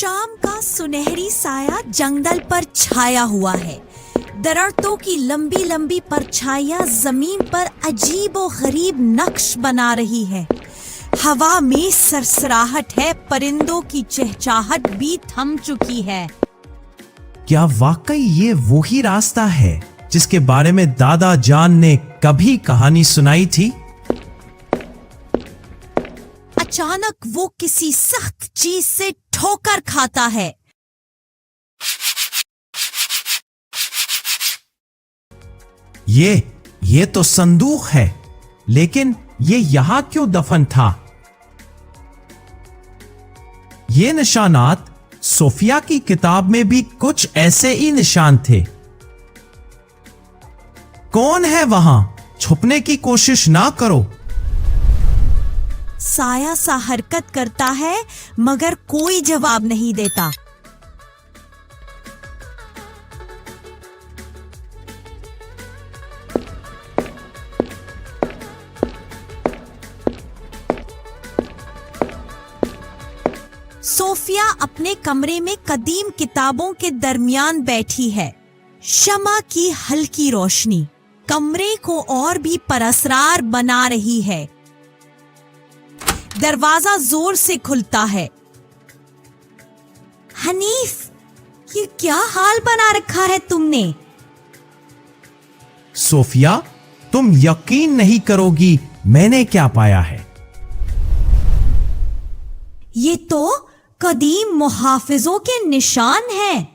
शाम का सुनहरी साया जंगल पर छाया हुआ है। दरख्तों की लंबी लंबी परछाइयां जमीन पर अजीबो गरीब नक्श बना रही है। हवा में सरसराहट है, परिंदों की चहचहाट भी थम चुकी है। क्या वाकई ये वही रास्ता है जिसके बारे में दादा जान ने कभी कहानी सुनाई थी? अचानक वो किसी सख्त चीज से ठोकर खाता है। ये तो संदूक है, लेकिन ये यहां क्यों दफन था? ये निशानात सोफिया की किताब में भी कुछ ऐसे ही निशान थे। कौन है वहां? छुपने की कोशिश ना करो। साया सा हरकत करता है मगर कोई जवाब नहीं देता। सोफिया अपने कमरे में कदीम किताबों के दरमियान बैठी है। शमा की हल्की रोशनी कमरे को और भी परअसरार बना रही है। दरवाजा जोर से खुलता है। हनीफ, ये क्या हाल बना रखा है तुमने? सोफिया, तुम यकीन नहीं करोगी मैंने क्या पाया है। ये तो कदीम मुहाफिजों के निशान हैं।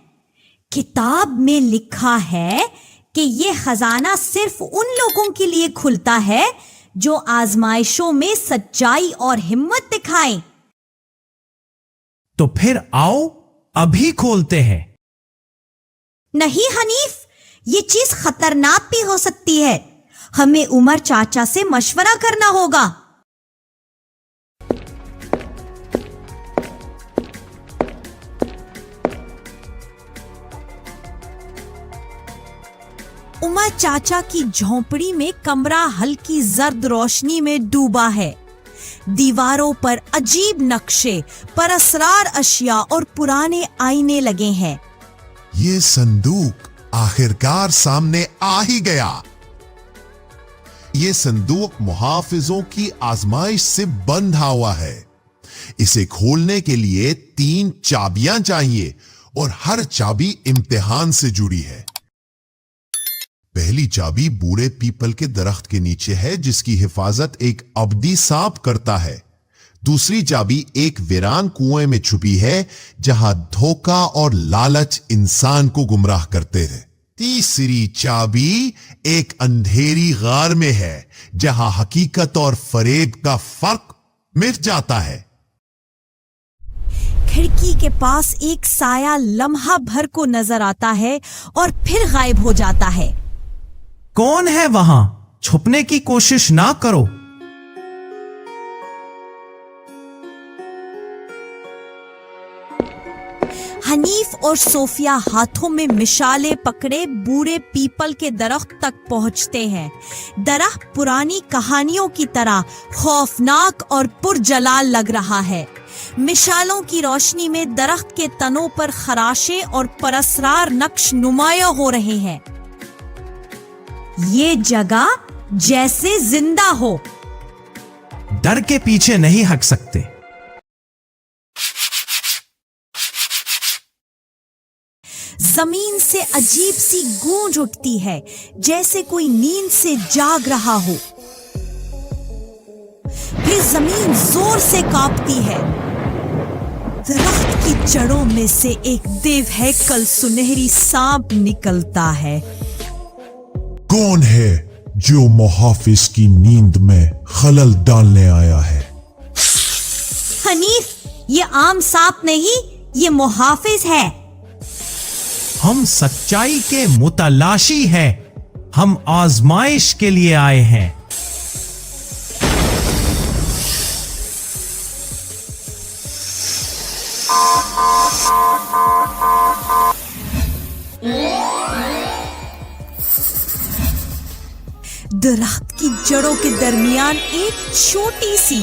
किताब में लिखा है कि ये खजाना सिर्फ उन लोगों के लिए खुलता है जो आजमाइशों में सच्चाई और हिम्मत दिखाएं। तो फिर आओ अभी खोलते हैं। नहीं हनीफ, ये चीज खतरनाक भी हो सकती है। हमें उमर चाचा से मशवरा करना होगा। उमर चाचा की झोंपड़ी में कमरा हल्की जर्द रोशनी में डूबा है। दीवारों पर अजीब नक्शे, परअसरार अशिया और पुराने आईने लगे हैं। ये संदूक आखिरकार सामने आ ही गया। ये संदूक मुहाफिजों की आजमाइश से बंधा हुआ है। इसे खोलने के लिए 3 चाबियां चाहिए और हर चाबी इम्तिहान से जुड़ी है। पहली चाबी बूढ़े पीपल के दरख्त के नीचे है, जिसकी हिफाजत एक अब्दी सांप करता है। दूसरी चाबी एक वीरान कुएं में छुपी है, जहां धोखा और लालच इंसान को गुमराह करते हैं। तीसरी चाबी एक अंधेरी गार में है, जहां हकीकत और फरेब का फर्क मिट जाता है। खिड़की के पास एक साया लम्हा भर को नजर आता है और फिर गायब हो जाता है। कौन है वहां? छुपने की कोशिश ना करो। हनीफ और सोफिया हाथों में मिशाले पकड़े बूढ़े पीपल के दरख्त तक पहुंचते हैं। दरख्त पुरानी कहानियों की तरह खौफनाक और पुरजलाल लग रहा है। मिशालों की रोशनी में दरख्त के तनों पर खराशे और परअसरार नक्श नुमाया हो रहे हैं। ये जगह जैसे जिंदा हो। डर के पीछे नहीं हट सकते। जमीन से अजीब सी गूंज उठती है, जैसे कोई नींद से जाग रहा हो। फिर जमीन जोर से कांपती है। दरख्त की जड़ों में से एक देवहैकल सुनहरी सांप निकलता है। कौन है जो मुहाफिज की नींद में खलल डालने आया है? हनीफ, ये आम सांप नहीं, ये मुहाफिज है। हम सच्चाई के मुतलाशी हैं। हम आजमाइश के लिए आए हैं। दरख्त की जड़ों के दरमियान एक छोटी सी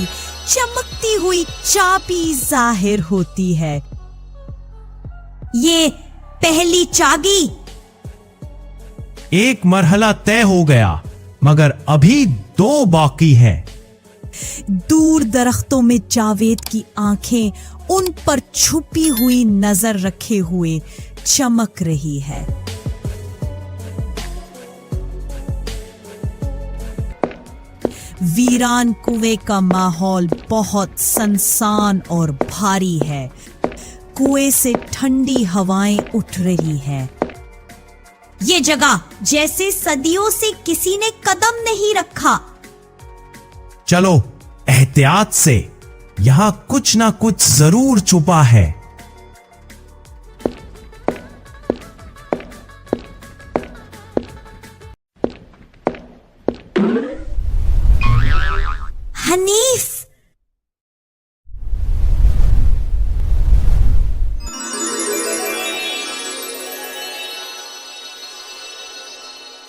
चमकती हुई चाबी जाहिर होती है। ये पहली चाबी। एक मरहला तय हो गया, मगर अभी 2 बाकी है। दूर दरख्तों में जावेद की आंखें उन पर छुपी हुई नजर रखे हुए चमक रही है। वीरान कुएं का माहौल बहुत सनसान और भारी है। कुएं से ठंडी हवाएं उठ रही है। ये जगह जैसे सदियों से किसी ने कदम नहीं रखा। चलो एहतियात से, यहां कुछ ना कुछ जरूर छुपा है। हनीफ,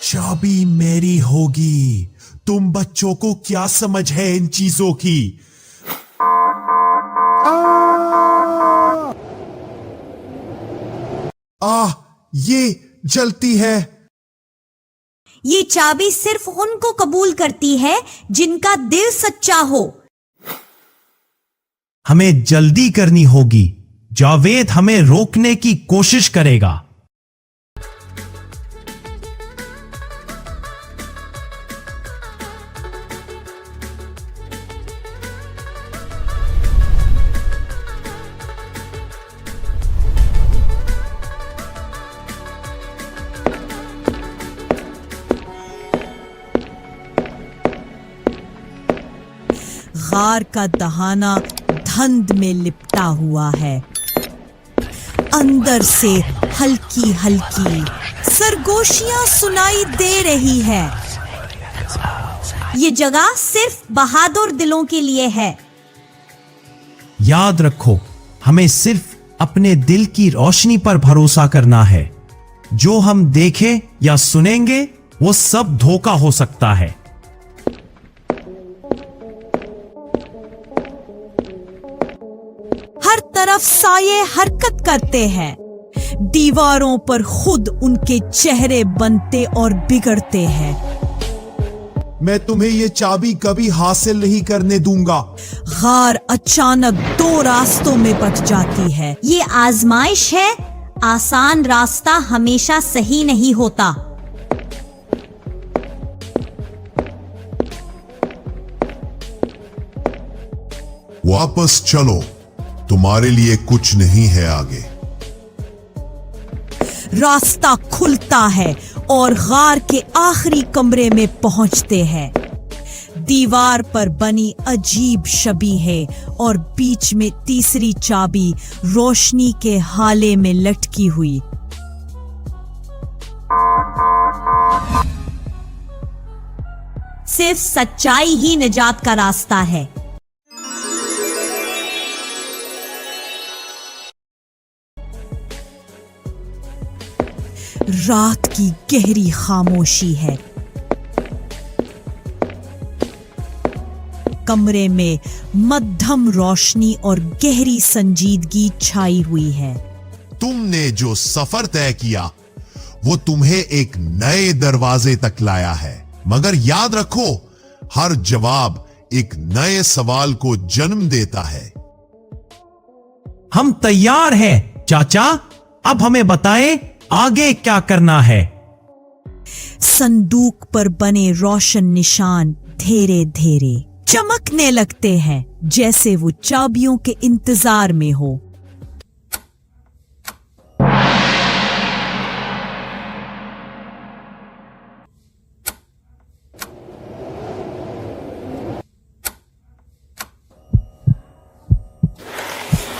चाबी मेरी होगी। तुम बच्चों को क्या समझ है इन चीजों की? ये जलती है। ये चाबी सिर्फ उनको कबूल करती है जिनका दिल सच्चा हो। हमें जल्दी करनी होगी। जावेद हमें रोकने की कोशिश करेगा। गार का दहाना धुंध में लिपटा हुआ है। अंदर से हल्की हल्की सरगोशियां सुनाई दे रही है। ये जगह सिर्फ बहादुर दिलों के लिए है। याद रखो, हमें सिर्फ अपने दिल की रोशनी पर भरोसा करना है। जो हम देखें या सुनेंगे वो सब धोखा हो सकता है। हर तरफ साये हरकत करते हैं। दीवारों पर खुद उनके चेहरे बनते और बिगड़ते हैं। मैं तुम्हें ये चाबी कभी हासिल नहीं करने दूंगा। गार अचानक 2 रास्तों में बट जाती है। ये आजमाइश है। आसान रास्ता हमेशा सही नहीं होता। वापस चलो, तुम्हारे लिए कुछ नहीं है आगे। रास्ता खुलता है और गार के आखिरी कमरे में पहुंचते हैं। दीवार पर बनी अजीब छवि है और बीच में तीसरी चाबी रोशनी के हाले में लटकी हुई। सिर्फ सच्चाई ही निजात का रास्ता है। रात की गहरी खामोशी है। कमरे में मध्यम रोशनी और गहरी संजीदगी छाई हुई है। तुमने जो सफर तय किया वो तुम्हें एक नए दरवाजे तक लाया है, मगर याद रखो, हर जवाब एक नए सवाल को जन्म देता है। हम तैयार हैं चाचा। अब हमें बताएं आगे क्या करना है। संदूक पर बने रोशन निशान धीरे धीरे चमकने लगते हैं, जैसे वो चाबियों के इंतजार में हो।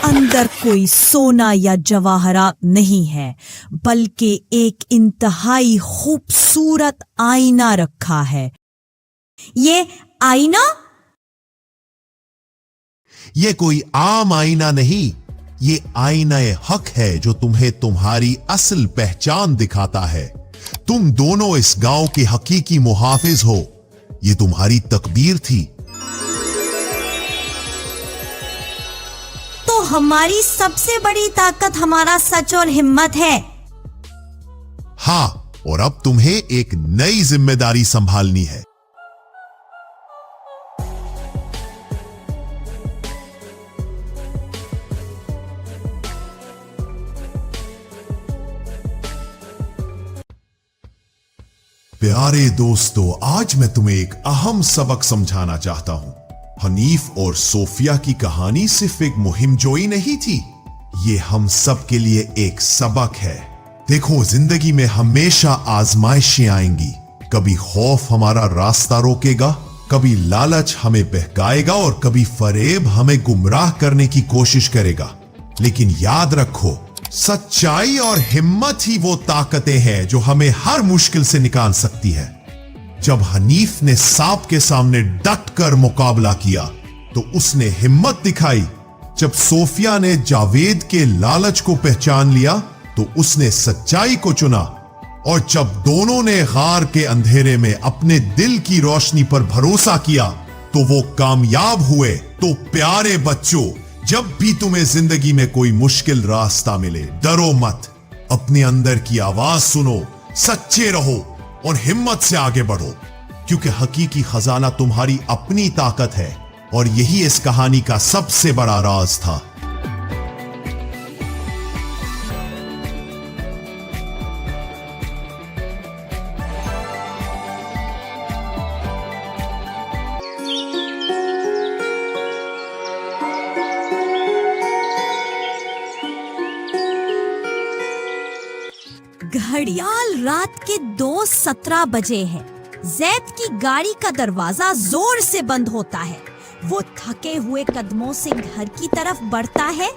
अंदर कोई सोना या जवाहरात नहीं है, बल्कि एक इंतहाई खूबसूरत आईना रखा है। ये आईना? ये कोई आम आईना नहीं, ये आईना-ए हक है जो तुम्हें तुम्हारी असल पहचान दिखाता है। तुम दोनों इस गांव के हकीकी मुहाफिज हो। ये तुम्हारी तकदीर थी। तो हमारी सबसे बड़ी ताकत हमारा सच और हिम्मत है। हाँ, और अब तुम्हें एक नई जिम्मेदारी संभालनी है। प्यारे दोस्तों, आज मैं तुम्हें एक अहम सबक समझाना चाहता हूं। हनीफ और सोफिया की कहानी सिर्फ एक मुहिम जोई नहीं थी, ये हम सब के लिए एक सबक है। देखो, जिंदगी में हमेशा आजमाइशें आएंगी। कभी खौफ हमारा रास्ता रोकेगा, कभी लालच हमें बहकाएगा और कभी फरेब हमें गुमराह करने की कोशिश करेगा। लेकिन याद रखो, सच्चाई और हिम्मत ही वो ताकतें हैं जो हमें हर मुश्किल से निकाल सकती है। जब हनीफ ने सांप के सामने डट कर मुकाबला किया तो उसने हिम्मत दिखाई। जब सोफिया ने जावेद के लालच को पहचान लिया तो उसने सच्चाई को चुना। और जब दोनों ने गार के अंधेरे में अपने दिल की रोशनी पर भरोसा किया तो वो कामयाब हुए। तो प्यारे बच्चों, जब भी तुम्हें जिंदगी में कोई मुश्किल रास्ता मिले, डरो मत। अपने अंदर की आवाज सुनो, सच्चे रहो और हिम्मत से आगे बढ़ो, क्योंकि हकीकी खजाना तुम्हारी अपनी ताकत है। और यही इस कहानी का सबसे बड़ा राज था। घड़ियाल रात के 2:17 बजे है। जैद की गाड़ी का दरवाजा जोर से बंद होता है। वो थके हुए कदमों से घर की तरफ बढ़ता है।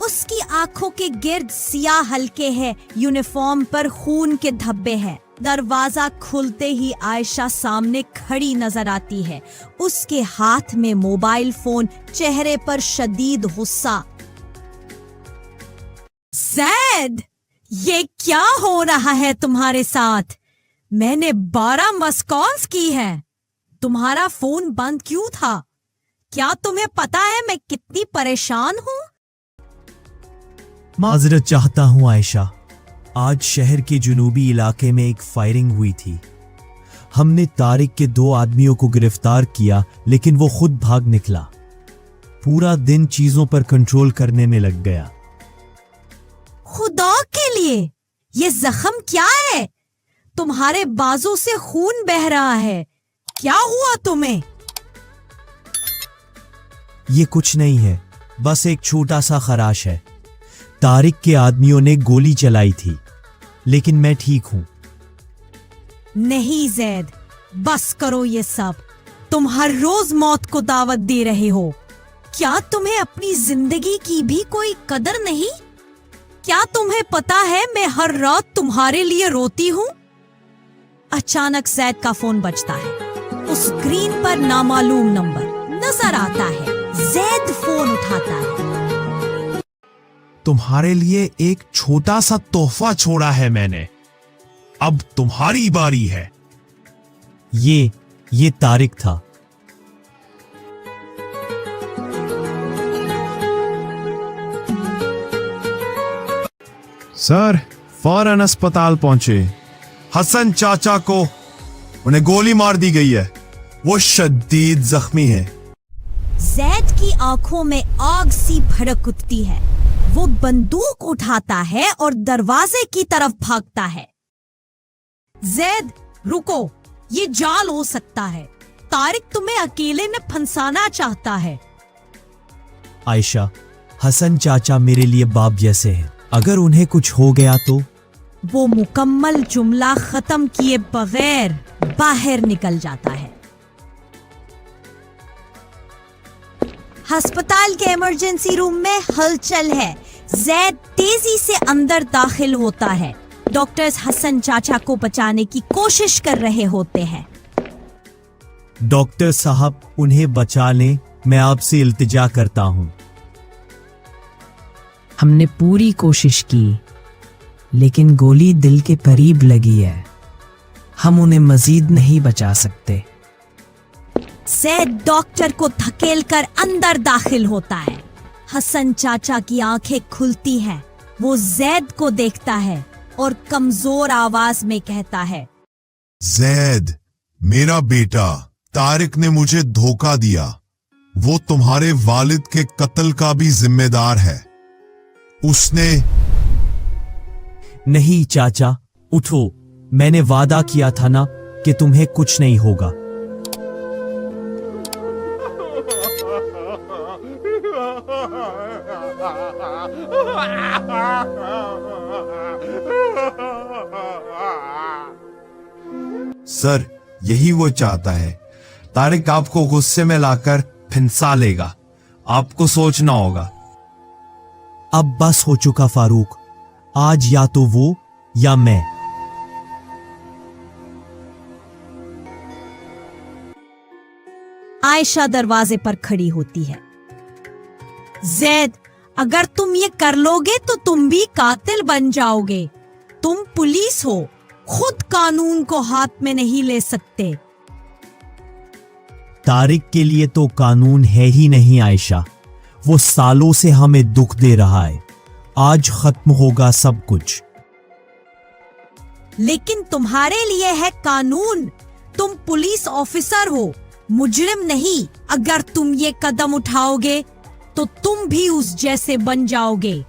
उसकी आंखों के गिर्द सियाह हल्के हैं, यूनिफॉर्म पर खून के धब्बे हैं। दरवाजा खुलते ही आयशा सामने खड़ी नजर आती है, उसके हाथ में मोबाइल फोन, चेहरे पर शदीद गुस्सा। जैद, ये क्या हो रहा है तुम्हारे साथ? मैंने 12 मिस कॉल्स की हैं। तुम्हारा फोन बंद क्यों था? क्या तुम्हें पता है मैं कितनी परेशान हूँ? माजरत चाहता हूं आयशा, आज शहर के जुनूबी इलाके में एक फायरिंग हुई थी। हमने तारिक के 2 आदमियों को गिरफ्तार किया, लेकिन वो खुद भाग निकला। पूरा दिन चीजों पर कंट्रोल करने में लग गया। खुदा के लिए, ये जख्म क्या है? तुम्हारे बाजू से खून बह रहा है। क्या हुआ तुम्हें? ये कुछ नहीं है, बस एक छोटा सा खराश है। तारिक के आदमियों ने गोली चलाई थी, लेकिन मैं ठीक हूं। नहीं जैद, बस करो ये सब। तुम हर रोज मौत को दावत दे रहे हो। क्या तुम्हें अपनी जिंदगी की भी कोई कदर नहीं? क्या तुम्हें पता है मैं हर रात तुम्हारे लिए रोती हूँ? अचानक जैद का फोन बजता है। उस स्क्रीन पर नामालूम नंबर नजर आता है। जैद फोन उठाता है। तुम्हारे लिए एक छोटा सा तोहफा छोड़ा है मैंने, अब तुम्हारी बारी है। ये तारिक था। सर, फौरन अस्पताल पहुंचे। हसन चाचा को उन्हें गोली मार दी गई है, वो शदीद जख्मी है। जैद की आंखों में आग सी भड़क उठती है। वो बंदूक उठाता है और दरवाजे की तरफ भागता है। जैद, रुको, ये जाल हो सकता है। तारिक तुम्हें अकेले में फंसाना चाहता है। आयशा, हसन चाचा मेरे लिए बाप जैसे हैं। अगर उन्हें कुछ हो गया तो? वो मुकम्मल जुमला खत्म किए बगैर बाहर निकल जाता है। अस्पताल के इमरजेंसी रूम में हलचल है। जैद तेजी से अंदर दाखिल होता है। डॉक्टर्स हसन चाचा को बचाने की कोशिश कर रहे होते हैं। डॉक्टर साहब, उन्हें बचा लें, मैं आपसे इल्तिजा करता हूं। हमने पूरी कोशिश की, लेकिन गोली दिल के करीब लगी है। हम उन्हें मजीद नहीं बचा सकते। जैद डॉक्टर को धकेलकर अंदर दाखिल होता है। हसन चाचा की आंखें खुलती हैं। वो जैद को देखता है और कमजोर आवाज में कहता है, जैद, मेरा बेटा तारिक ने मुझे धोखा दिया। वो तुम्हारे वालिद के कत्ल का भी जिम्मेदार है। उसने नहीं चाचा, उठो। मैंने वादा किया था ना कि तुम्हें कुछ नहीं होगा। सर, यही वो चाहता है। तारिक आपको गुस्से में लाकर फिंसा लेगा। आपको सोचना होगा। अब बस हो चुका फारूक। आज या तो वो या मैं। आयशा दरवाजे पर खड़ी होती है। जैद, अगर तुम ये कर लोगे तो तुम भी कातिल बन जाओगे। तुम पुलिस हो, खुद कानून को हाथ में नहीं ले सकते। तारिक के लिए तो कानून है ही नहीं आयशा। वो सालों से हमें दुख दे रहा है। आज खत्म होगा सब कुछ। लेकिन तुम्हारे लिए है कानून। तुम पुलिस ऑफिसर हो, मुजरिम नहीं। अगर तुम ये कदम उठाओगे तो तुम भी उस जैसे बन जाओगे।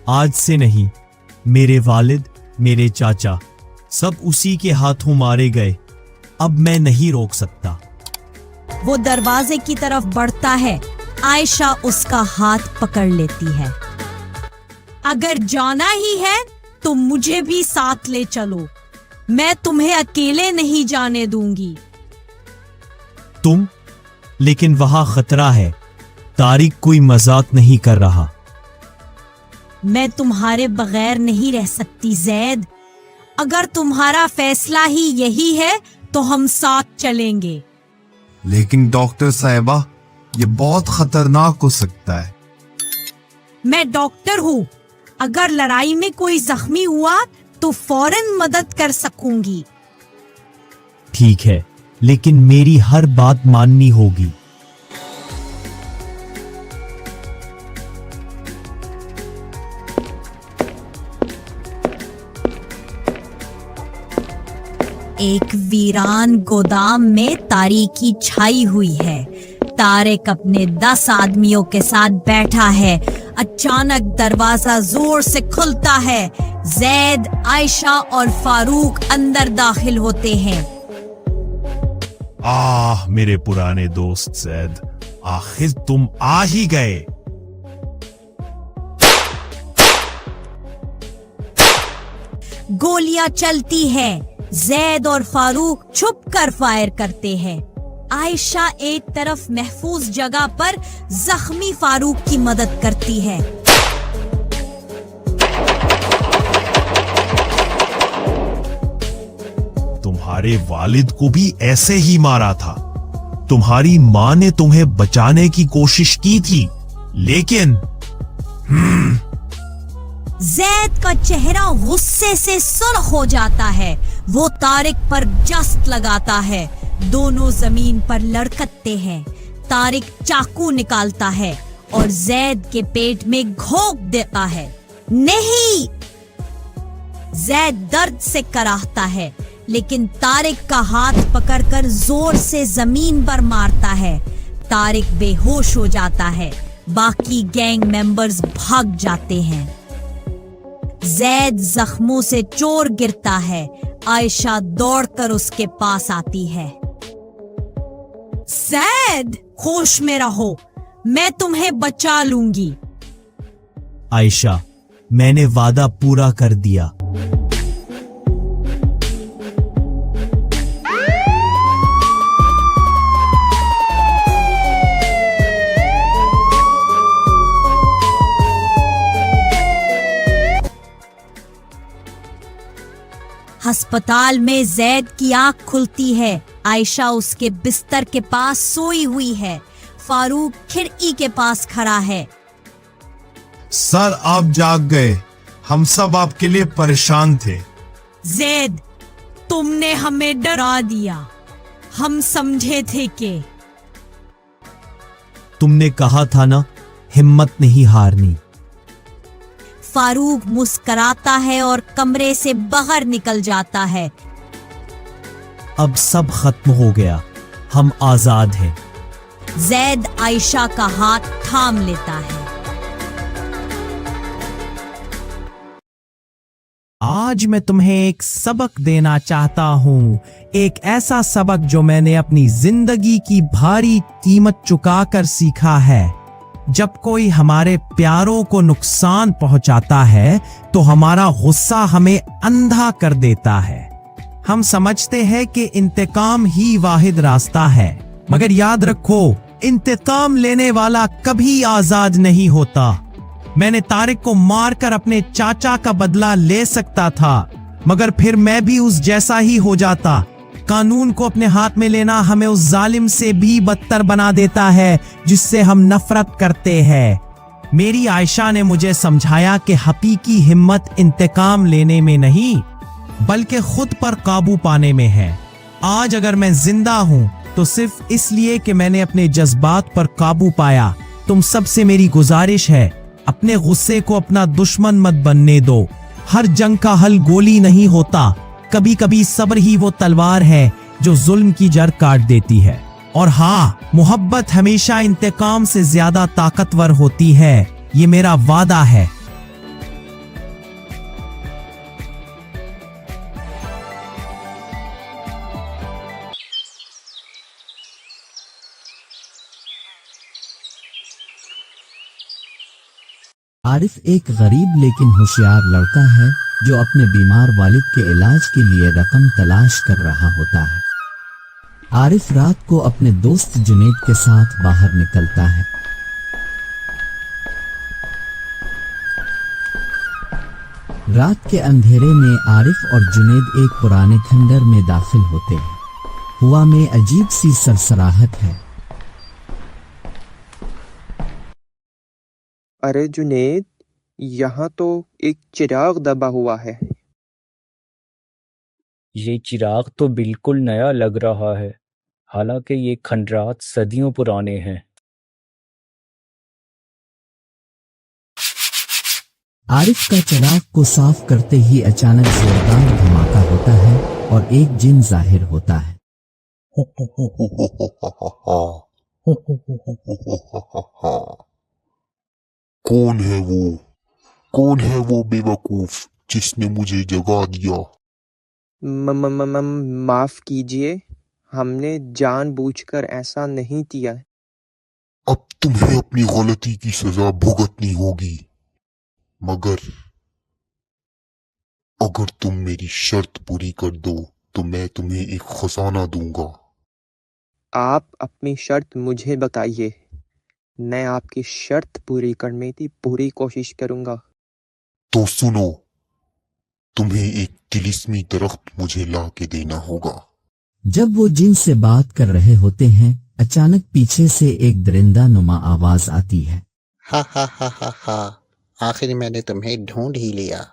आज से नहीं। मेरे वालिद, मेरे चाचा, सब उसी के हाथों मारे गए। अब मैं नहीं रोक सकता। वो दरवाजे की तरफ बढ़ता है। आयशा उसका हाथ पकड़ लेती है। अगर जाना ही है तो मुझे भी साथ ले चलो। मैं तुम्हें अकेले नहीं जाने दूंगी। तुम? लेकिन वहां खतरा है। तारिक कोई मजाक नहीं कर रहा। मैं तुम्हारे बगैर नहीं रह सकती जैद। अगर तुम्हारा फैसला ही यही है तो हम साथ चलेंगे। लेकिन डॉक्टर साहिबा, ये बहुत खतरनाक हो सकता है। मैं डॉक्टर हूँ। अगर लड़ाई में कोई जख्मी हुआ तो फौरन मदद कर सकूंगी। ठीक है, लेकिन मेरी हर बात माननी होगी। एक वीरान गोदाम में तारीकी छाई हुई है। तारिक अपने 10 आदमियों के साथ बैठा है। अचानक दरवाजा जोर से खुलता है। जैद, आयशा और फारूक अंदर दाखिल होते हैं। मेरे पुराने दोस्त जैद, आखिर तुम आ ही गए। गोलियां चलती है। जैद और फारूक छुप कर फायर करते हैं। आयशा एक तरफ महफूज जगह पर जख्मी फारूक की मदद करती है। तुम्हारे वालिद को भी ऐसे ही मारा था। तुम्हारी मां ने तुम्हें बचाने की कोशिश की थी, लेकिन जैद का चेहरा गुस्से से सुर्ख हो जाता है। वो तारिक पर जस्त लगाता है। दोनों जमीन पर लड़खड़ते हैं। तारिक चाकू निकालता है और जैद के पेट में घोंप देता है। नहीं! जैद दर्द से कराहता है, लेकिन तारिक का हाथ पकड़कर जोर से जमीन पर मारता है। तारिक बेहोश हो जाता है। बाकी गैंग मेंबर्स भाग जाते हैं। जैद जख्मों से चोर गिरता है। आयशा दौड़कर उसके पास आती है। जैद, होश में रहो, मैं तुम्हें बचा लूंगी। आयशा, मैंने वादा पूरा कर दिया। अस्पताल में जैद की आंख खुलती है। आयशा उसके बिस्तर के पास सोई हुई है। फारूक खिड़की के पास खड़ा है। सर, आप जाग गए। हम सब आपके लिए परेशान थे। जैद, तुमने हमें डरा दिया। हम समझे थे कि तुमने कहा था ना हिम्मत नहीं हारनी। फारूक मुस्कुराता है और कमरे से बाहर निकल जाता है। अब सब खत्म हो गया, हम आजाद हैं। जैद आयशा का हाथ थाम लेता है। आज मैं तुम्हें एक सबक देना चाहता हूँ, एक ऐसा सबक जो मैंने अपनी जिंदगी की भारी कीमत चुकाकर सीखा है। जब कोई हमारे प्यारों को नुकसान पहुंचाता है तो हमारा गुस्सा हमें अंधा कर देता है। हम समझते हैं कि इंतकाम ही वाहिद रास्ता है, मगर याद रखो, इंतकाम लेने वाला कभी आजाद नहीं होता। मैंने तारिक को मारकर अपने चाचा का बदला ले सकता था, मगर फिर मैं भी उस जैसा ही हो जाता। कानून को अपने हाथ में लेना हमें उस जालिम से भी बदतर बना देता है जिससे हम नफरत करते हैं। मेरी आयशा ने मुझे समझाया कि हकीकी हिम्मत इंतकाम लेने में नहीं, बल्कि खुद पर काबू पाने में है। आज अगर मैं जिंदा हूं तो सिर्फ इसलिए कि मैंने अपने जज्बात पर काबू पाया। तुम सबसे मेरी गुजारिश है, अपने गुस्से को अपना दुश्मन मत बनने दो। हर जंग का हल गोली नहीं होता, कभी कभी सब्र ही वो तलवार है जो जुल्म की जड़ काट देती है। और हाँ, मोहब्बत हमेशा इंतकाम से ज्यादा ताकतवर होती है, ये मेरा वादा है। आरिफ एक गरीब लेकिन होशियार लड़का है जो अपने बीमार वालिद के इलाज के लिए रकम तलाश कर रहा होता है। आरिफ रात को अपने दोस्त जुनैद के साथ बाहर निकलता है। रात के अंधेरे में आरिफ और जुनैद एक पुराने खंडर में दाखिल होते हैं। हवा में अजीब सी सरसराहट है। अरे जुनैद, यहाँ तो एक चिराग दबा हुआ है। ये चिराग तो बिल्कुल नया लग रहा है, हालांकि ये खंडरात सदियों पुराने हैं। आरिफ का चिराग को साफ करते ही अचानक जोरदार धमाका होता है और एक जिन जाहिर होता है। कौन है वो? कौन है वो बेवकूफ जिसने मुझे जगा दिया? माफ कीजिए, हमने जानबूझकर ऐसा नहीं किया। अब तुम्हें अपनी गलती की सजा भुगतनी होगी, मगर अगर तुम मेरी शर्त पूरी कर दो तो मैं तुम्हें एक खजाना दूंगा। आप अपनी शर्त मुझे बताइए, मैं आपकी शर्त पूरी करने की पूरी कोशिश करूंगा। तो सुनो, तुम्हें एक तिलिस्मी दरख्त मुझे ला के देना होगा। जब वो जिन से बात कर रहे होते हैं, अचानक पीछे से एक दरिंदा नुमा आवाज आती है। हा हा हा हा हा, आखिर मैंने तुम्हें ढूंढ ही लिया।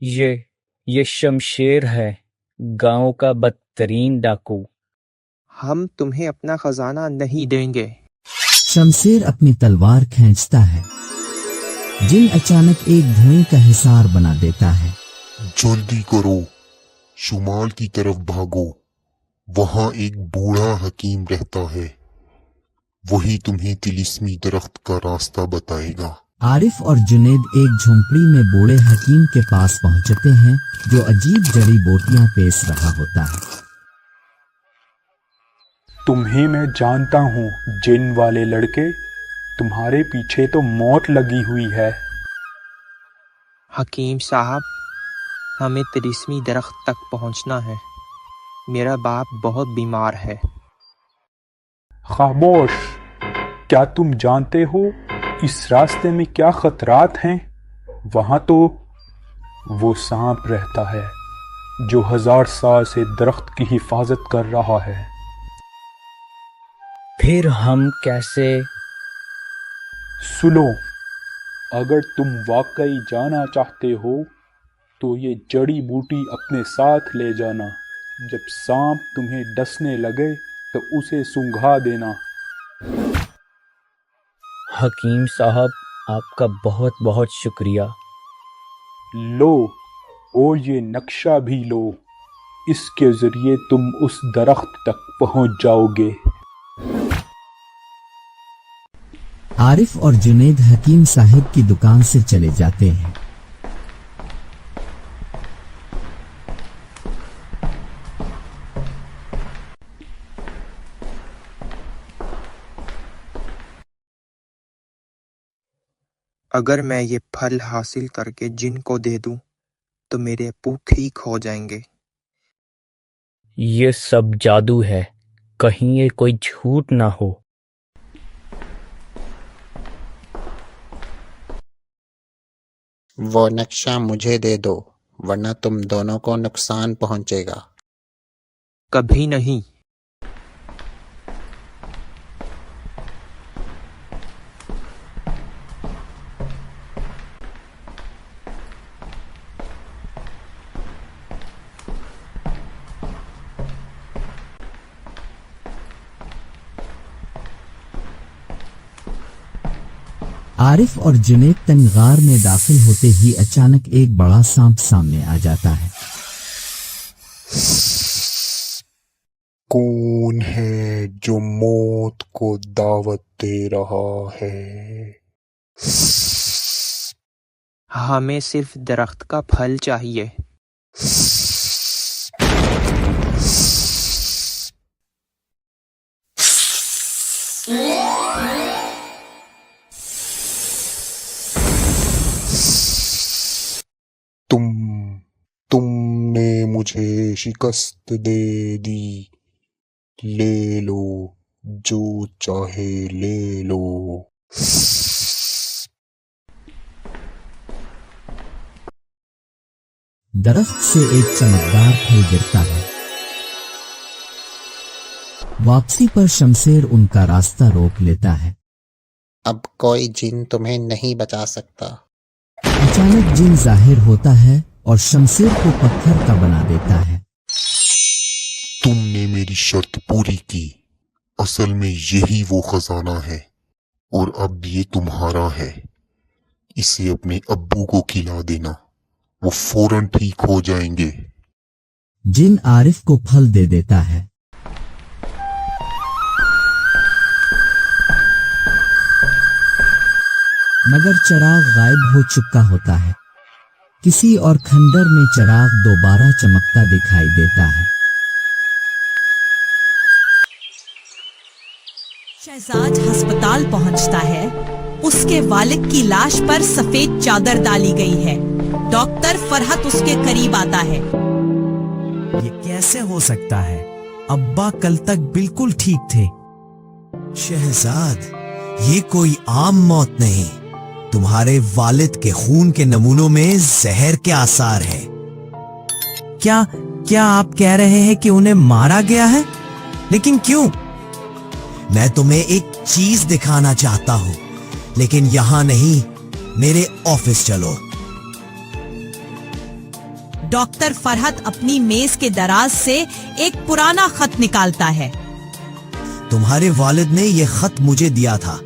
ये शमशेर है, गांव का बदतरीन डाकू। हम तुम्हें अपना खजाना नहीं देंगे। शमशेर अपनी तलवार खींचता है। जिन अचानक एक धुएं का हिसार बना देता है। जल्दी करो, शुमाल की तरफ भागो, वहां एक बूढ़ा हकीम रहता है, वही तुम्हें तिलिस्मी दरख्त का रास्ता बताएगा। आरिफ और जुनैद एक झोंपड़ी में बूढ़े हकीम के पास पहुंचते हैं जो अजीब जड़ी बूटियां पेश रहा होता है। तुम्हें मैं जानता हूँ जिन वाले लड़के, तुम्हारे पीछे तो मौत लगी हुई है। हकीम साहब, हमें तिलिस्मी दरख्त तक पहुंचना है। मेरा बाप बहुत बीमार है। खामोश, क्या तुम जानते हो इस रास्ते में क्या खतरात हैं? वहां तो वो सांप रहता है जो 1000 साल से दरख्त की हिफाजत कर रहा है। फिर हम कैसे? सुनो, अगर तुम वाकई जाना चाहते हो तो ये जड़ी बूटी अपने साथ ले जाना। जब सांप तुम्हें डसने लगे तो उसे सूंघा देना। حکیم صاحب آپ کا بہت بہت شکریہ۔ لو، اور یہ نقشہ بھی لو، اس کے ذریعے تم اس درخت تک پہنچ جاؤ گے۔ عارف اور جنید حکیم صاحب کی دکان سے چلے جاتے ہیں۔ اگر میں یہ پھل حاصل کر کے جن کو دے دوں تو میرے ابو ٹھیک ہو جائیں گے۔ یہ سب جادو ہے، کہیں یہ کوئی جھوٹ نہ ہو۔ وہ نقشہ مجھے دے دو ورنہ تم دونوں کو نقصان پہنچے گا۔ کبھی نہیں۔ عارف اور جنید تنگ غار میں داخل ہوتے ہی اچانک ایک بڑا سانپ سامنے آ جاتا ہے۔ کون ہے جو موت کو دعوت دے رہا ہے؟ ہمیں صرف درخت کا پھل چاہیے۔ تم نے مجھے شکست دے دی، لے لو جو چاہے لے لو۔ درخت سے ایک چمکدار پھل گرتا ہے۔ واپسی پر شمشیر ان کا راستہ روک لیتا ہے۔ اب کوئی جن تمہیں نہیں بچا سکتا۔ اچانک جن ظاہر ہوتا ہے اور شمشیر کو پتھر کا بنا دیتا ہے۔ تم نے میری شرط پوری کی، اصل میں یہی وہ خزانہ ہے اور اب یہ تمہارا ہے۔ اسے اپنے ابو کو کھلا دینا، وہ فوراً ٹھیک ہو جائیں گے۔ جن عارف کو پھل دے دیتا ہے۔ مگر چراغ غائب ہو چکا ہوتا ہے۔ کسی اور کھنڈر میں چراغ دوبارہ چمکتا دکھائی دیتا ہے۔ شہزاد ہسپتال پہنچتا ہے۔ اس کے والد کی لاش پر سفید چادر ڈالی گئی ہے۔ ڈاکٹر فرحت اس کے قریب آتا ہے۔ یہ کیسے ہو سکتا ہے؟ ابا کل تک بالکل ٹھیک تھے۔ شہزاد، یہ کوئی عام موت نہیں، تمہارے والد کے خون کے نمونوں میں زہر کے آثار ہیں۔ کیا آپ کہہ رہے ہیں کہ انہیں مارا گیا ہے؟ لیکن کیوں؟ میں تمہیں ایک چیز دکھانا چاہتا ہوں، لیکن یہاں نہیں، میرے آفس چلو۔ ڈاکٹر فرحت اپنی میز کے دراز سے ایک پرانا خط نکالتا ہے۔ تمہارے والد نے یہ خط مجھے دیا تھا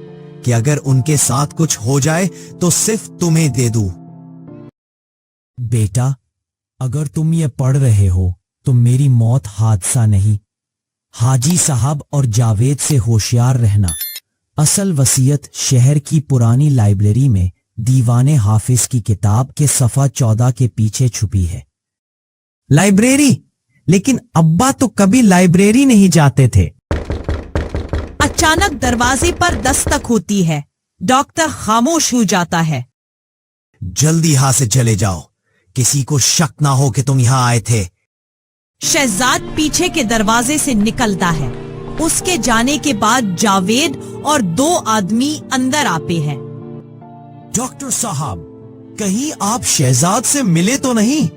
کہ اگر ان کے ساتھ کچھ ہو جائے تو صرف تمہیں دے دوں۔ بیٹا، اگر تم یہ پڑھ رہے ہو تو میری موت حادثہ نہیں۔ حاجی صاحب اور جاوید سے ہوشیار رہنا۔ اصل وصیت شہر کی پرانی لائبریری میں دیوان حافظ کی کتاب کے صفحہ 14 کے پیچھے چھپی ہے۔ لائبریری؟ لیکن ابا تو کبھی لائبریری نہیں جاتے تھے۔ اچانک دروازے پر دستک ہوتی ہے۔ ڈاکٹر خاموش ہو جاتا ہے۔ جلدی یہاں سے چلے جاؤ، کسی کو شک نہ ہو کہ تم یہاں آئے تھے۔ شہزاد پیچھے کے دروازے سے نکلتا ہے۔ اس کے جانے کے بعد جاوید اور 2 آدمی اندر آتے ہیں۔ ڈاکٹر صاحب، کہیں آپ شہزاد سے ملے تو نہیں؟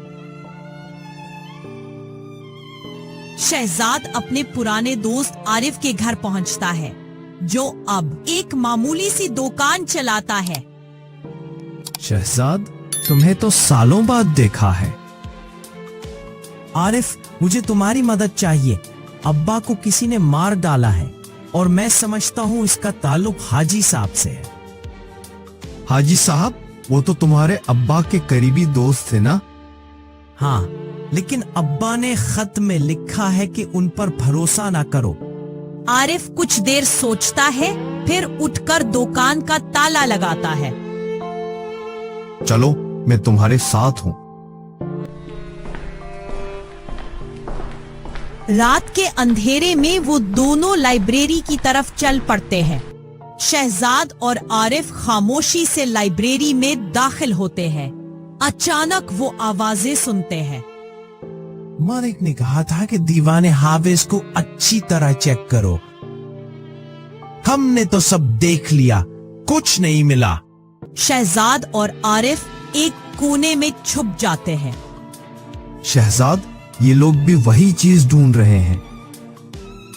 شہزاد اپنے پرانے دوست عارف کے گھر پہنچتا ہے، جو اب ایک معمولی سی دکان چلاتا ہے۔ شہزاد، تمہیں تو سالوں بعد دیکھا ہے۔ عارف، مجھے تمہاری مدد چاہیے۔ ابا کو کسی نے مار ڈالا ہے اور میں سمجھتا ہوں اس کا تعلق حاجی صاحب سے ہے۔ हाजी साहब, वो तो तुम्हारे अब्बा के करीबी दोस्त थे ना? हाँ, लेकिन अब्बा ने खत में लिखा है कि उन पर भरोसा ना करो। आरिफ कुछ देर सोचता है, फिर उठकर दुकान का ताला लगाता है। चलो, मैं तुम्हारे साथ हूँ। रात के अंधेरे में वो दोनों लाइब्रेरी की तरफ चल पड़ते हैं। शहजाद और आरिफ खामोशी से लाइब्रेरी में दाखिल होते हैं। अचानक वो आवाजें सुनते हैं। मालिक ने कहा था कि दीवाने हाफिज को अच्छी तरह चेक करो। हमने तो सब देख लिया, कुछ नहीं मिला। शहजाद और आरिफ एक कोने में छुप जाते हैं। शहजाद, ये लोग भी वही चीज ढूंढ रहे हैं।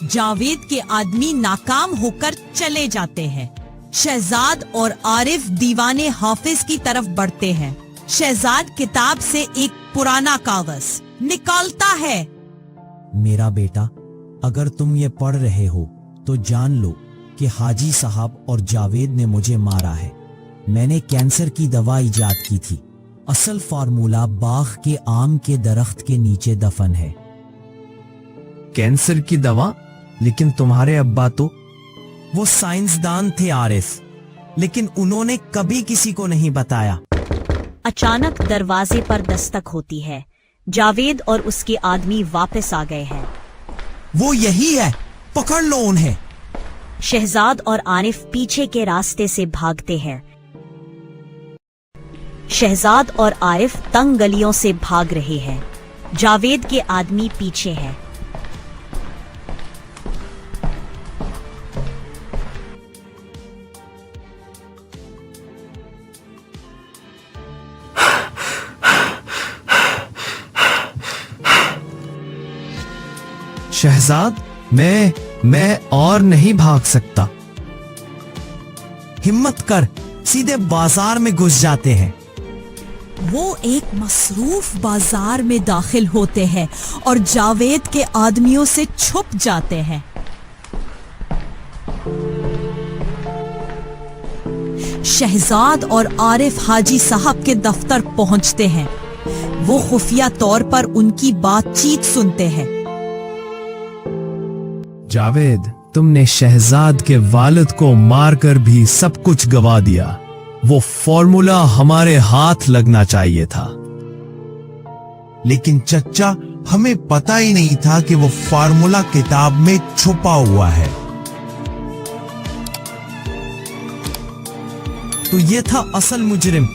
जावेद के आदमी नाकाम होकर चले जाते हैं। शहजाद और आरिफ दीवाने हाफिज की तरफ बढ़ते हैं। शहजाद किताब से एक पुराना कागज निकालता है। मेरा बेटा, अगर तुम ये पढ़ रहे हो तो जान लो कि हाजी साहब और जावेद ने मुझे मारा है। मैंने कैंसर की दवा इजाद की थी। असल फार्मूला बाग के आम के दरख्त के नीचे दफन है। कैंसर की दवा? लेकिन तुम्हारे अब्बा तो वो साइंसदान थे आरिफ, लेकिन उन्होंने कभी किसी को नहीं बताया। अचानक दरवाजे पर दस्तक होती है। जावेद और उसके आदमी वापस आ गए हैं। वो यही है, पकड़ लो उन्हें। शहजाद और आरिफ पीछे के रास्ते से भागते हैं। शहजाद और आरिफ तंग गलियों से भाग रहे हैं। जावेद के आदमी पीछे हैं। शहजाद, मैं और नहीं भाग सकता। हिम्मत कर, सीधे बाजार में घुस जाते हैं। वो एक मसरूफ बाजार में दाखिल होते हैं और जावेद के आदमियों से छुप जाते हैं। शहजाद और आरिफ हाजी साहब के दफ्तर पहुंचते हैं। वो खुफिया तौर पर उनकी बातचीत सुनते हैं। जावेद, तुमने शहजाद के वालिद को मारकर भी सब कुछ गवा दिया। वो फॉर्मूला हमारे हाथ लगना चाहिए था। लेकिन चच्चा, हमें पता ही नहीं था कि वो फार्मूला किताब में छुपा हुआ है। तो ये था असल मुजरिम।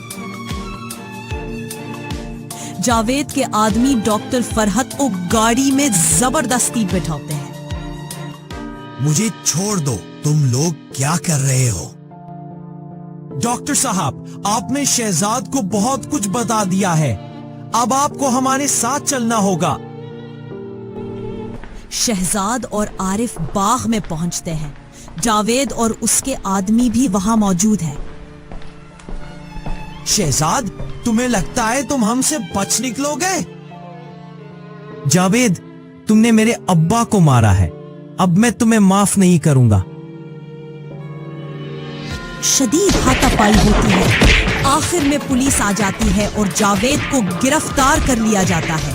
जावेद के आदमी डॉक्टर फरहत को गाड़ी में जबरदस्ती बिठाते हैं। मुझे छोड़ दो, तुम लोग क्या कर रहे हो? डॉक्टर साहब, आपने शहजाद को बहुत कुछ बता दिया है। अब आपको हमारे साथ चलना होगा। शहजाद और आरिफ बाग में पहुंचते हैं। जावेद और उसके आदमी भी वहां मौजूद हैं। शहजाद, तुम्हें लगता है तुम हमसे बच निकलोगे? जावेद, तुमने मेरे अब्बा को मारा है। अब मैं तुम्हें माफ नहीं करूंगा। शदीद हाथापाई होती है। आखिर में पुलिस आ जाती है और जावेद को गिरफ्तार कर लिया जाता है।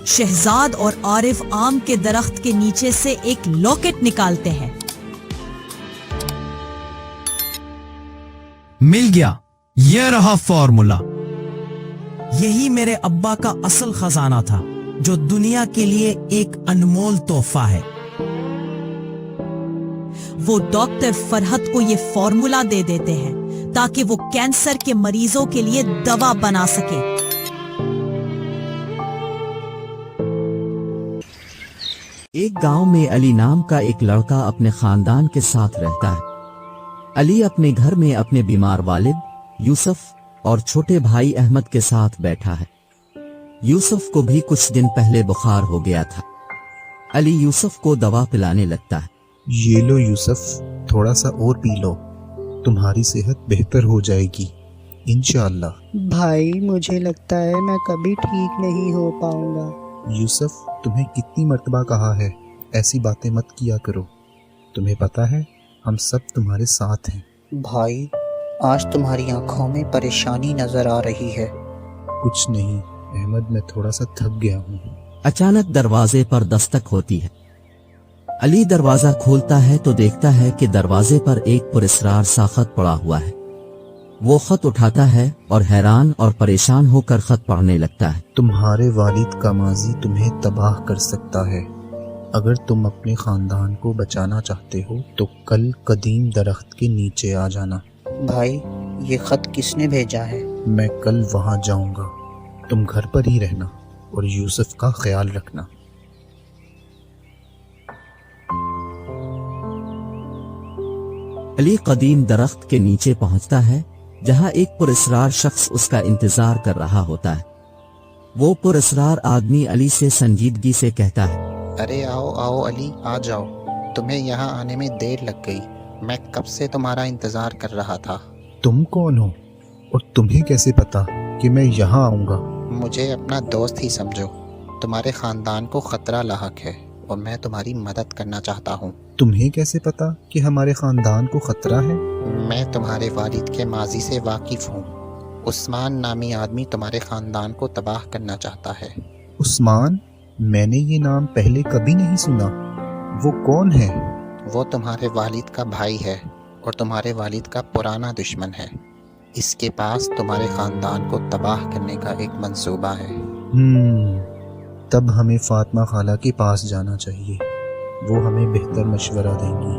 शहजाद और आरिफ आम के दरख्त के नीचे से एक लॉकेट निकालते हैं। मिल गया, यह रहा फॉर्मूला। यही मेरे अब्बा का असल खजाना था, जो दुनिया के लिए एक अनमोल तोहफा है। वो डॉक्टर फरहत को ये फॉर्मूला दे देते हैं ताकि वो कैंसर के मरीजों के लिए दवा बना सके। एक गांव में अली नाम का एक लड़का अपने खानदान के साथ रहता है। अली अपने घर में अपने बीमार वालिद यूसुफ और छोटे भाई अहमद के साथ बैठा है। यूसुफ को भी कुछ दिन पहले बुखार हो गया था। अली यूसुफ को दवा पिलाने लगता है। ये लो यूसुफ, थोड़ा सा और पी लो, तुम्हारी सेहत बेहतर हो जाएगी इंशाअल्लाह। भाई, मुझे लगता है मैं कभी ठीक नहीं हो पाऊंगा। यूसुफ, तुम्हें कितनी मर्तबा कहा है ऐसी बातें मत किया करो। तुम्हें पता है हम सब तुम्हारे साथ हैं। भाई, آج تمہاری آنکھوں میں پریشانی نظر آ رہی ہے۔ کچھ نہیں احمد، میں تھوڑا سا تھک گیا ہوں۔ اچانک دروازے پر دستک ہوتی ہے۔ علی دروازہ کھولتا ہے تو دیکھتا ہے کہ دروازے پر ایک پراسرار سا خط پڑا ہوا ہے۔ وہ خط اٹھاتا ہے اور حیران اور پریشان ہو کر خط پڑھنے لگتا ہے۔ تمہارے والد کا ماضی تمہیں تباہ کر سکتا ہے۔ اگر تم اپنے خاندان کو بچانا چاہتے ہو تو کل قدیم درخت کے نیچے آ جانا۔ بھائی، یہ خط کس نے بھیجا ہے؟ میں کل وہاں جاؤں گا، تم گھر پر ہی رہنا اور یوسف کا خیال رکھنا۔ علی قدیم درخت کے نیچے پہنچتا ہے جہاں ایک پراسرار شخص اس کا انتظار کر رہا ہوتا ہے۔ وہ پراسرار آدمی علی سے سنجیدگی سے کہتا ہے، ارے آؤ آؤ علی، آ جاؤ، تمہیں یہاں آنے میں دیر لگ گئی، میں کب سے تمہارا انتظار کر رہا تھا۔ تم کون ہو اور تمہیں کیسے پتا کہ میں یہاں آؤں گا؟ مجھے اپنا دوست ہی سمجھو، تمہارے خاندان کو خطرہ لاحق ہے اور میں تمہاری مدد کرنا چاہتا ہوں۔ تمہیں کیسے پتا کہ ہمارے خاندان کو خطرہ ہے؟ میں تمہارے والد کے ماضی سے واقف ہوں۔ عثمان نامی آدمی تمہارے خاندان کو تباہ کرنا چاہتا ہے۔ عثمان؟ میں نے یہ نام پہلے کبھی نہیں سنا، وہ کون ہے؟ وہ تمہارے والد کا بھائی ہے اور تمہارے والد کا پرانا دشمن ہے۔ اس کے پاس تمہارے خاندان کو تباہ کرنے کا ایک منصوبہ ہے۔ تب ہمیں فاطمہ خالہ کے پاس جانا چاہیے، وہ ہمیں بہتر مشورہ دیں گی۔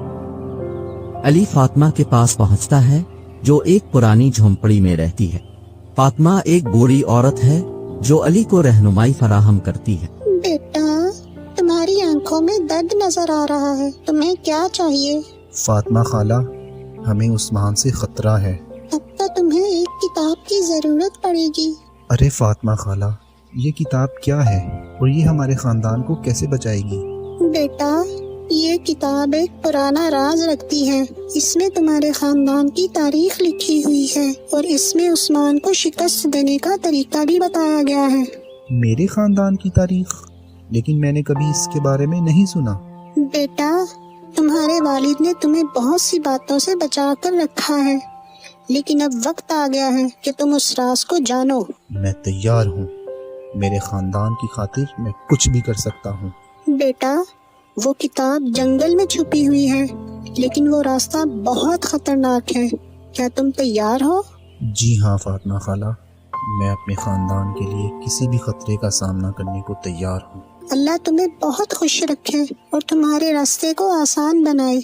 علی فاطمہ کے پاس پہنچتا ہے جو ایک پرانی جھونپڑی میں رہتی ہے۔ فاطمہ ایک بوڑھی عورت ہے جو علی کو رہنمائی فراہم کرتی ہے۔ بیٹا، تمہاری آنکھوں میں درد نظر آ رہا ہے، تمہیں کیا چاہیے؟ فاطمہ خالہ، ہمیں عثمان سے خطرہ ہے۔ اب تو تمہیں ایک کتاب کی ضرورت پڑے گی۔ ارے فاطمہ خالہ، یہ کتاب کیا ہے اور یہ ہمارے خاندان کو کیسے بچائے گی؟ بیٹا، یہ کتاب ایک پرانا راز رکھتی ہے، اس میں تمہارے خاندان کی تاریخ لکھی ہوئی ہے اور اس میں عثمان کو شکست دینے کا طریقہ بھی بتایا گیا ہے۔ میرے خاندان کی تاریخ؟ لیکن میں نے کبھی اس کے بارے میں نہیں سنا۔ بیٹا، تمہارے والد نے تمہیں بہت سی باتوں سے بچا کر رکھا ہے، لیکن اب وقت آ گیا ہے کہ تم اس راز کو جانو۔ میں تیار ہوں، میرے خاندان کی خاطر میں کچھ بھی کر سکتا ہوں۔ بیٹا، وہ کتاب جنگل میں چھپی ہوئی ہے، لیکن وہ راستہ بہت خطرناک ہے، کیا تم تیار ہو؟ جی ہاں فاطمہ خالہ، میں اپنے خاندان کے لیے کسی بھی خطرے کا سامنا کرنے کو تیار ہوں۔ اللہ تمہیں بہت خوش رکھے اور تمہارے راستے کو آسان بنائے۔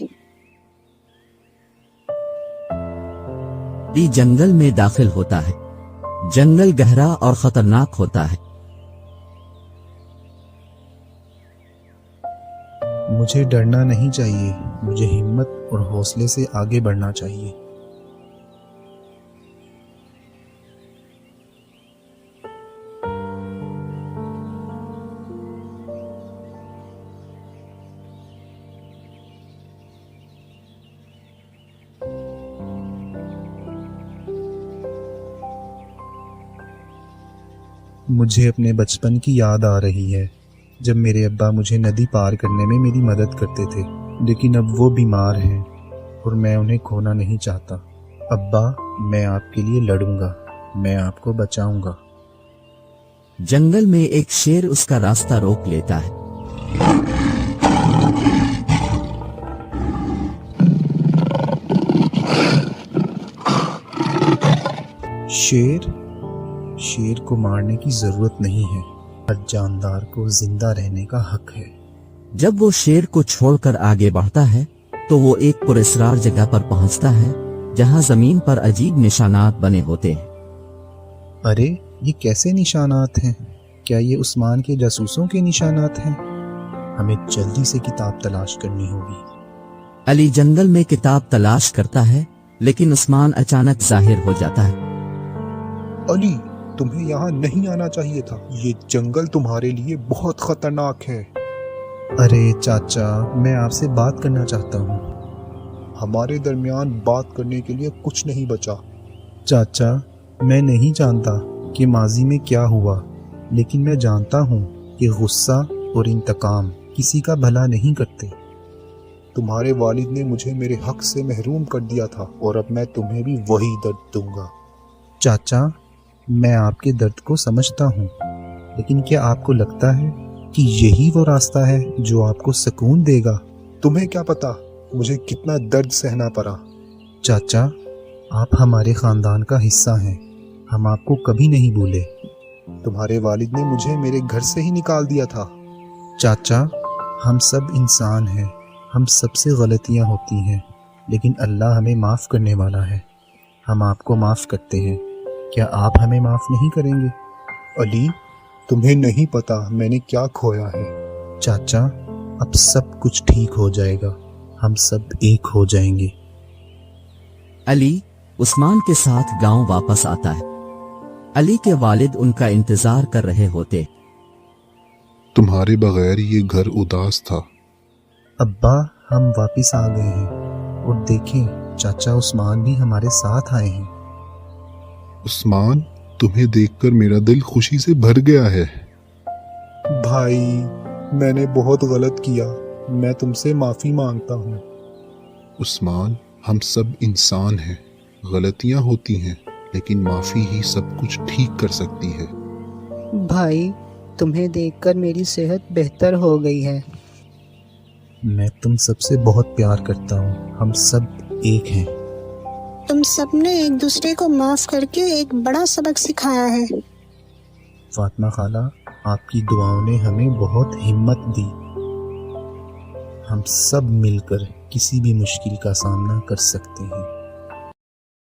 علی جنگل میں داخل ہوتا ہے۔ جنگل گہرا اور خطرناک ہوتا ہے۔ مجھے ڈرنا نہیں چاہیے، مجھے ہمت اور حوصلے سے آگے بڑھنا چاہیے۔ مجھے اپنے بچپن کی یاد آ رہی ہے جب میرے ابا مجھے ندی پار کرنے میں میری مدد کرتے تھے، لیکن اب وہ بیمار ہیں اور میں انہیں کھونا نہیں چاہتا۔ ابا، میں آپ کے لیے لڑوں گا، میں آپ کو بچاؤں گا۔ جنگل میں ایک شیر اس کا راستہ روک لیتا ہے۔ شیر کو مارنے کی ضرورت نہیں ہے، ہر جاندار کو زندہ رہنے کا حق ہے۔ جب وہ شیر کو چھوڑ کر آگے بڑھتا ہے تو وہ ایک پراسرار جگہ پر پہنچتا ہے جہاں زمین پر عجیب نشانات بنے ہوتے ہیں۔ ارے یہ کیسے نشانات ہیں؟ کیا یہ عثمان کے جاسوسوں کے نشانات ہیں؟ ہمیں جلدی سے کتاب تلاش کرنی ہوگی۔ علی جنگل میں کتاب تلاش کرتا ہے لیکن عثمان اچانک ظاہر ہو جاتا ہے۔ علی، تمہیں یہاں نہیں آنا چاہیے تھا، یہ جنگل تمہارے لیے بہت خطرناک ہے۔ ارے چاچا، میں آپ سے بات کرنا چاہتا ہوں۔ ہمارے درمیان بات کرنے کے لیے کچھ نہیں بچا۔ چاچا، میں نہیں جانتا کہ ماضی میں کیا ہوا، لیکن میں جانتا ہوں کہ غصہ اور انتقام کسی کا بھلا نہیں کرتے۔ तुम्हारे वालिद ने मुझे मेरे हक से महरूम कर दिया था और अब मैं तुम्हें भी वही दर्द दूंगा। चाचा, मैं आपके दर्द को समझता हूँ, लेकिन क्या आपको लगता है कि यही वो रास्ता है जो आपको सुकून देगा? तुम्हें क्या पता मुझे कितना दर्द सहना पड़ा। चाचा, आप हमारे खानदान का हिस्सा हैं, हम आपको कभी नहीं भूले। तुम्हारे वालिद ने मुझे मेरे घर से ही निकाल दिया था। चाचा, हम सब इंसान हैं, हम सबसे गलतियां होती हैं, लेकिन अल्लाह हमें माफ़ करने वाला है। हम आपको माफ़ करते हैं, क्या आप हमें माफ़ नहीं करेंगे? अली, तुम्हें नहीं पता मैंने क्या खोया है। चाचा, अब सब कुछ ठीक हो जाएगा, हम सब एक हो जाएंगे। अली उस्मान के साथ गांव वापस आता है। अली के वालिद उनका इंतजार कर रहे होते। तुम्हारे बगैर ये घर उदास था। अब्बा, हम वापस आ गए हैं और देखें चाचा उस्मान भी हमारे साथ आए हैं। उस्मान, तुम्हें देखकर मेरा दिल खुशी से भर गया है। भाई, मैंने बहुत गलत किया, मैं तुमसे माफ़ी मांगता हूँ। उस्मान, हम सब इंसान हैं, गलतियां होती हैं, लेकिन माफ़ी ही सब कुछ ठीक कर सकती है। भाई, तुम्हें देखकर मेरी सेहत बेहतर हो गई है। मैं तुम सबसे बहुत प्यार करता हूँ, हम सब एक हैं। तुम सबने एक दूसरे को माफ करके एक बड़ा सबक सिखाया है। फातिमा खाला, आपकी दुआओं ने हमें बहुत हिम्मत दी। हम सब मिलकर किसी भी मुश्किल का सामना कर सकते हैं।